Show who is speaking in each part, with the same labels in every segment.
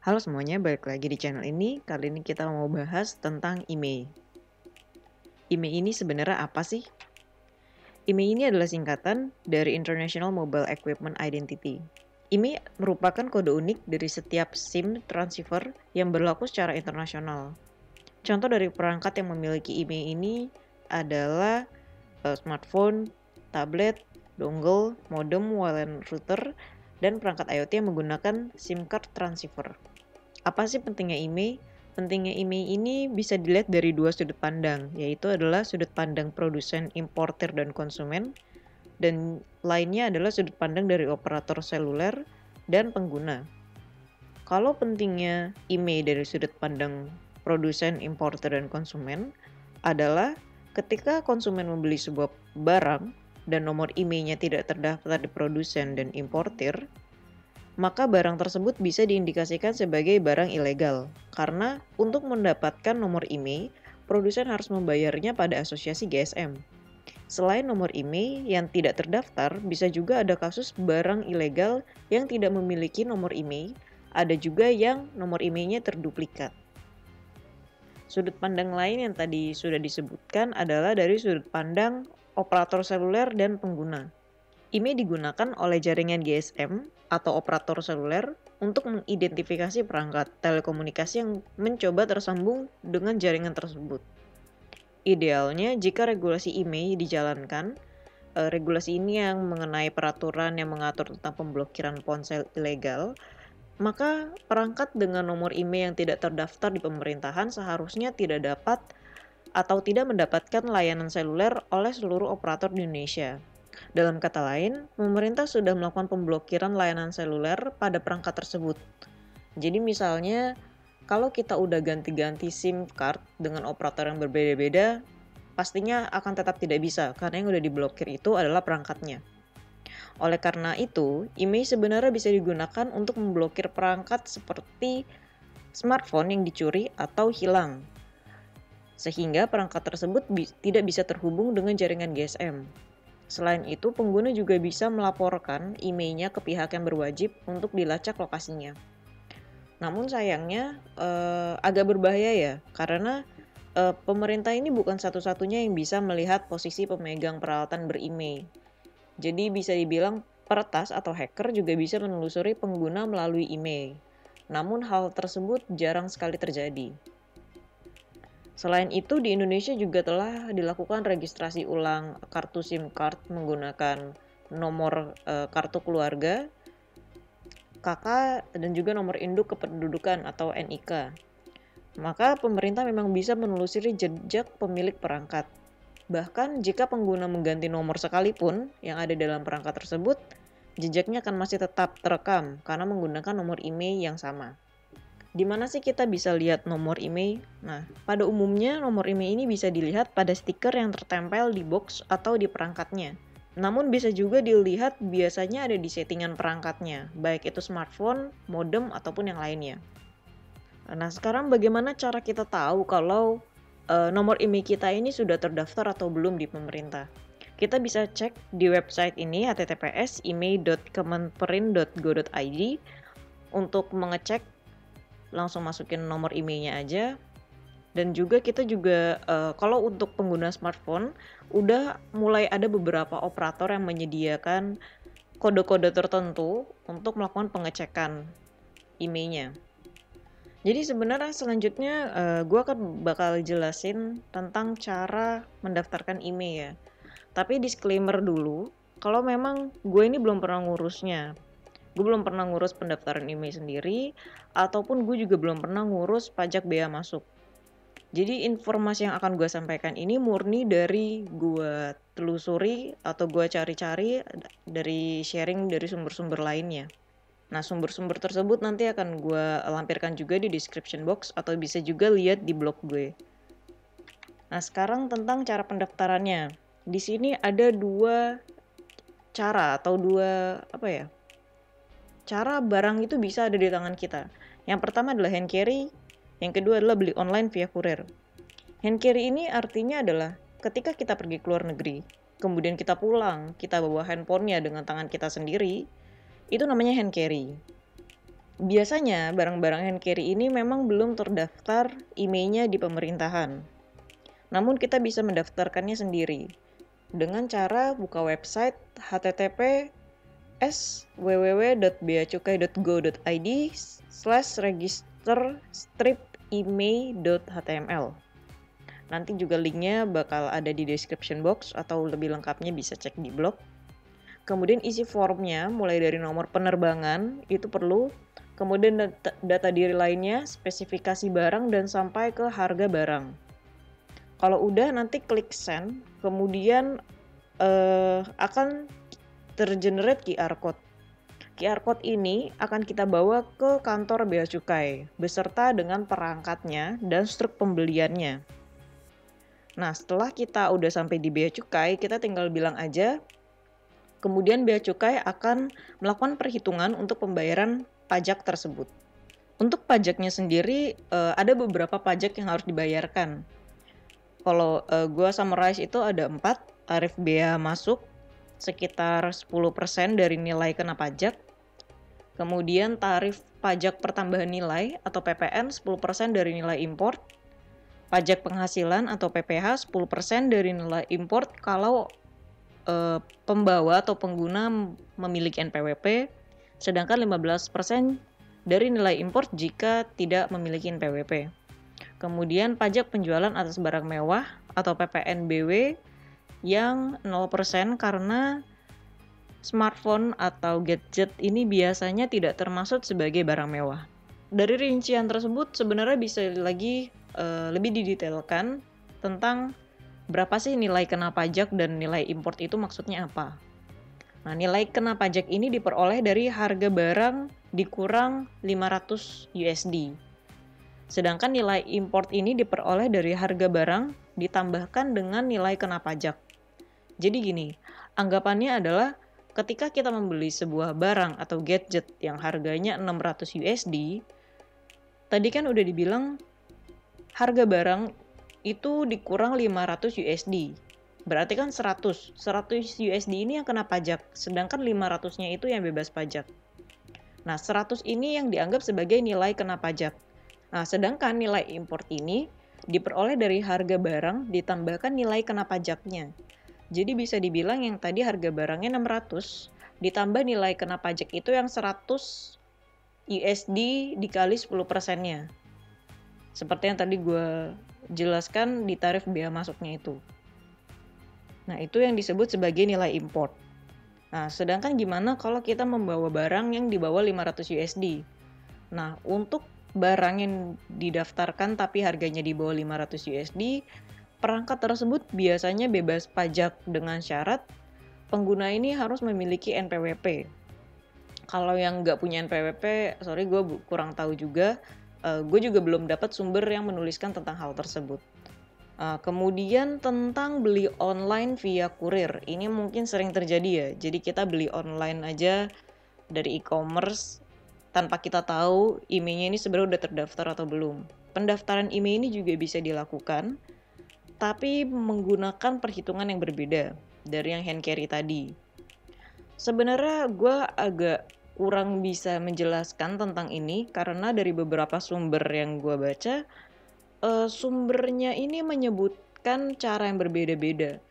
Speaker 1: Halo semuanya, balik lagi di channel ini. Kali ini kita mau bahas tentang IMEI. IMEI ini sebenarnya apa sih? IMEI ini adalah singkatan dari International Mobile Equipment Identity. IMEI merupakan kode unik dari setiap SIM transceiver yang berlaku secara internasional. Contoh dari perangkat yang memiliki IMEI ini adalah smartphone, tablet, dongle, modem, WLAN router, dan perangkat IoT yang menggunakan SIM card transceiver. Apa sih pentingnya IMEI? Pentingnya IMEI ini bisa dilihat dari dua sudut pandang, yaitu adalah sudut pandang produsen, importer, dan konsumen, dan lainnya adalah sudut pandang dari operator seluler dan pengguna. Kalau pentingnya IMEI dari sudut pandang produsen, importer, dan konsumen adalah ketika konsumen membeli sebuah barang dan nomor IMEI-nya tidak terdaftar di produsen dan importer, maka barang tersebut bisa diindikasikan sebagai barang ilegal. Karena untuk mendapatkan nomor IMEI, produsen harus membayarnya pada asosiasi GSM. Selain nomor IMEI yang tidak terdaftar, bisa juga ada kasus barang ilegal yang tidak memiliki nomor IMEI, ada juga yang nomor IMEI-nya terduplikat. Sudut pandang lain yang tadi sudah disebutkan adalah dari sudut pandang operator seluler dan pengguna. IMEI digunakan oleh jaringan GSM atau operator seluler untuk mengidentifikasi perangkat telekomunikasi yang mencoba tersambung dengan jaringan tersebut. Idealnya, jika regulasi IMEI dijalankan, regulasi ini yang mengenai peraturan yang mengatur tentang pemblokiran ponsel ilegal, maka perangkat dengan nomor IMEI yang tidak terdaftar di pemerintahan seharusnya tidak dapat atau tidak mendapatkan layanan seluler oleh seluruh operator di Indonesia. Dalam kata lain, pemerintah sudah melakukan pemblokiran layanan seluler pada perangkat tersebut. Jadi misalnya, kalau kita udah ganti-ganti SIM card dengan operator yang berbeda-beda, pastinya akan tetap tidak bisa, karena yang udah diblokir itu adalah perangkatnya. Oleh karena itu, IMEI sebenarnya bisa digunakan untuk memblokir perangkat seperti smartphone yang dicuri atau hilang, sehingga perangkat tersebut tidak bisa terhubung dengan jaringan GSM. Selain itu, pengguna juga bisa melaporkan IMEI-nya ke pihak yang berwajib untuk dilacak lokasinya. Namun sayangnya agak berbahaya ya, karena pemerintah ini bukan satu-satunya yang bisa melihat posisi pemegang peralatan ber-IMEI. Jadi bisa dibilang peretas atau hacker juga bisa menelusuri pengguna melalui IMEI. Namun hal tersebut jarang sekali terjadi. Selain itu, di Indonesia juga telah dilakukan registrasi ulang kartu SIM card menggunakan nomor kartu keluarga, KK, dan juga nomor induk kependudukan atau NIK. Maka pemerintah memang bisa menelusuri jejak pemilik perangkat. Bahkan jika pengguna mengganti nomor sekalipun yang ada dalam perangkat tersebut, jejaknya akan masih tetap terekam karena menggunakan nomor IMEI yang sama. Di mana sih kita bisa lihat nomor IMEI? Nah, pada umumnya nomor IMEI ini bisa dilihat pada stiker yang tertempel di box atau di perangkatnya. Namun bisa juga dilihat biasanya ada di settingan perangkatnya, baik itu smartphone, modem, ataupun yang lainnya. Nah, sekarang bagaimana cara kita tahu kalau nomor IMEI kita ini sudah terdaftar atau belum di pemerintah? Kita bisa cek di website ini https://imei.kemenperin.go.id untuk mengecek, langsung masukin nomor IMEI-nya aja. Dan juga kita juga kalau untuk pengguna smartphone udah mulai ada beberapa operator yang menyediakan kode-kode tertentu untuk melakukan pengecekan IMEI-nya. Jadi sebenarnya selanjutnya gue akan bakal jelasin tentang cara mendaftarkan IMEI ya. Tapi disclaimer dulu, kalau memang gue ini belum pernah ngurusnya. Gue belum pernah ngurus pendaftaran IMEI sendiri, ataupun gue juga belum pernah ngurus pajak bea masuk. Jadi informasi yang akan gue sampaikan ini murni dari gue telusuri atau gue cari-cari dari sharing dari sumber-sumber lainnya. Nah, sumber-sumber tersebut nanti akan gue lampirkan juga di description box atau bisa juga lihat di blog gue. Nah, sekarang tentang cara pendaftarannya. Di sini ada dua cara atau cara barang itu bisa ada di tangan kita. Yang pertama adalah hand carry, yang kedua adalah beli online via kurir. Hand carry ini artinya adalah ketika kita pergi ke luar negeri, kemudian kita pulang, kita bawa handphonenya dengan tangan kita sendiri, itu namanya hand carry. Biasanya barang-barang hand carry ini memang belum terdaftar IMEI-nya di pemerintahan. Namun kita bisa mendaftarkannya sendiri dengan cara buka website https://www.beacukai.go.id/register-imei.html. Nanti juga linknya bakal ada di description box atau lebih lengkapnya bisa cek di blog. Kemudian isi formnya mulai dari nomor penerbangan itu perlu, kemudian data diri lainnya, spesifikasi barang, dan sampai ke harga barang. Kalau udah nanti klik send, kemudian akan tergenerate QR code. QR code ini akan kita bawa ke kantor Bea Cukai beserta dengan perangkatnya dan struk pembeliannya. Nah, setelah kita udah sampai di Bea Cukai, kita tinggal bilang aja. Kemudian Bea Cukai akan melakukan perhitungan untuk pembayaran pajak tersebut. Untuk pajaknya sendiri ada beberapa pajak yang harus dibayarkan. Kalau gua summarize itu ada 4, tarif bea masuk sekitar 10% dari nilai kena pajak. Kemudian tarif pajak pertambahan nilai atau PPN 10% dari nilai import. Pajak penghasilan atau PPH 10% dari nilai import kalau pembawa atau pengguna memiliki NPWP, sedangkan 15% dari nilai import jika tidak memiliki NPWP. Kemudian pajak penjualan atas barang mewah atau PPNBW yang 0% karena smartphone atau gadget ini biasanya tidak termasuk sebagai barang mewah. Dari rincian tersebut sebenarnya bisa lagi lebih didetailkan tentang berapa sih nilai kena pajak dan nilai import itu maksudnya apa. Nah, nilai kena pajak ini diperoleh dari harga barang dikurang 500 USD. Sedangkan nilai import ini diperoleh dari harga barang ditambahkan dengan nilai kena pajak. Jadi gini, anggapannya adalah ketika kita membeli sebuah barang atau gadget yang harganya 600 USD, tadi kan udah dibilang harga barang itu dikurang 500 USD. Berarti kan 100 USD ini yang kena pajak, sedangkan 500-nya itu yang bebas pajak. Nah, 100 ini yang dianggap sebagai nilai kena pajak. Nah, sedangkan nilai import ini diperoleh dari harga barang ditambahkan nilai kena pajaknya. Jadi bisa dibilang yang tadi harga barangnya 600 ditambah nilai kena pajak itu yang 100 USD dikali 10%-nya. Seperti yang tadi gue jelaskan di tarif bea masuknya itu. Nah, itu yang disebut sebagai nilai import. Nah, sedangkan gimana kalau kita membawa barang yang di bawah 500 USD? Nah, untuk barang yang didaftarkan tapi harganya di bawah 500 USD, perangkat tersebut biasanya bebas pajak dengan syarat pengguna ini harus memiliki NPWP. Kalau yang nggak punya NPWP, sorry gue kurang tahu juga. Gue juga belum dapat sumber yang menuliskan tentang hal tersebut. Kemudian tentang beli online via kurir, ini mungkin sering terjadi ya. Jadi kita beli online aja dari e-commerce tanpa kita tahu IMEI-nya ini sebenarnya udah terdaftar atau belum. Pendaftaran IMEI ini juga bisa dilakukan, tapi menggunakan perhitungan yang berbeda dari yang hand carry tadi. Sebenarnya gue agak kurang bisa menjelaskan tentang ini karena dari beberapa sumber yang gue baca, sumbernya ini menyebutkan cara yang berbeda-beda.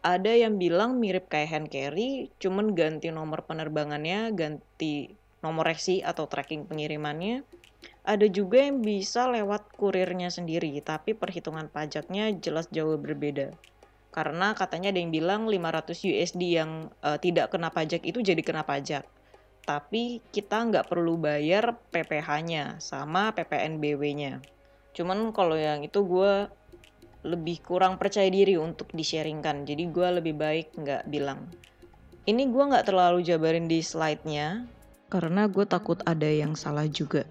Speaker 1: Ada yang bilang mirip kayak hand carry, cuman ganti nomor penerbangannya, ganti nomor reksi atau tracking pengirimannya. Ada juga yang bisa lewat kurirnya sendiri, tapi perhitungan pajaknya jelas jauh berbeda. Karena katanya ada yang bilang 500 USD yang tidak kena pajak itu jadi kena pajak. Tapi kita nggak perlu bayar PPH-nya sama PPNBW-nya. Cuman kalau yang itu gue lebih kurang percaya diri untuk di-sharingkan. Jadi gue lebih baik nggak bilang. Ini gue nggak terlalu jabarin di slide-nya karena gue takut ada yang salah juga.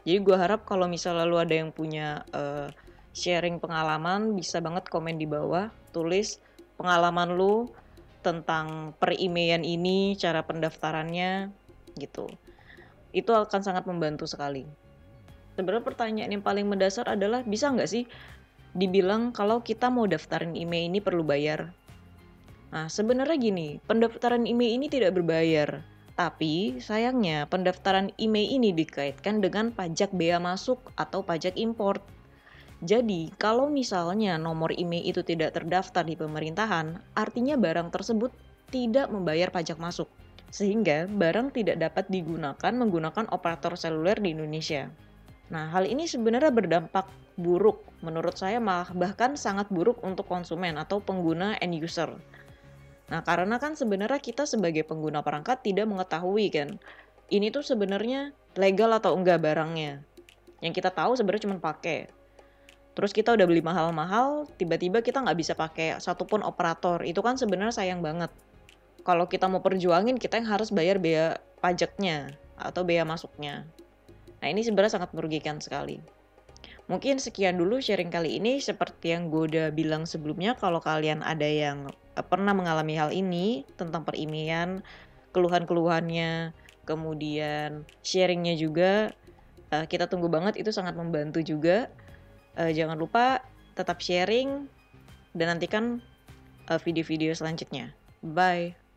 Speaker 1: Jadi gue harap kalau misalnya lu ada yang punya sharing pengalaman, bisa banget komen di bawah, tulis pengalaman lu tentang per-email ini, cara pendaftarannya gitu. Itu akan sangat membantu sekali. Sebenarnya pertanyaan yang paling mendasar adalah bisa nggak sih dibilang kalau kita mau daftarin IMEI ini perlu bayar? Nah, sebenarnya gini, pendaftaran IMEI ini tidak berbayar. Tapi sayangnya pendaftaran IMEI ini dikaitkan dengan pajak bea masuk atau pajak impor. Jadi, kalau misalnya nomor IMEI itu tidak terdaftar di pemerintahan, artinya barang tersebut tidak membayar pajak masuk. Sehingga barang tidak dapat digunakan menggunakan operator seluler di Indonesia. Nah, hal ini sebenarnya berdampak buruk. Menurut saya malah bahkan sangat buruk untuk konsumen atau pengguna end user. Nah, karena kan sebenarnya kita sebagai pengguna perangkat tidak mengetahui kan, ini tuh sebenarnya legal atau enggak barangnya. Yang kita tahu sebenarnya cuma pakai. Terus kita udah beli mahal-mahal, tiba-tiba kita nggak bisa pakai satupun operator. Itu kan sebenarnya sayang banget. Kalau kita mau perjuangin, kita yang harus bayar bea pajaknya atau bea masuknya. Nah, ini sebenarnya sangat merugikan sekali. Mungkin sekian dulu sharing kali ini. Seperti yang gue udah bilang sebelumnya, kalau kalian ada yang pernah mengalami hal ini tentang per-IMEI-an, keluhan-keluhannya, kemudian sharingnya juga, kita tunggu banget, itu sangat membantu juga. Jangan lupa tetap sharing dan nantikan video-video selanjutnya. Bye!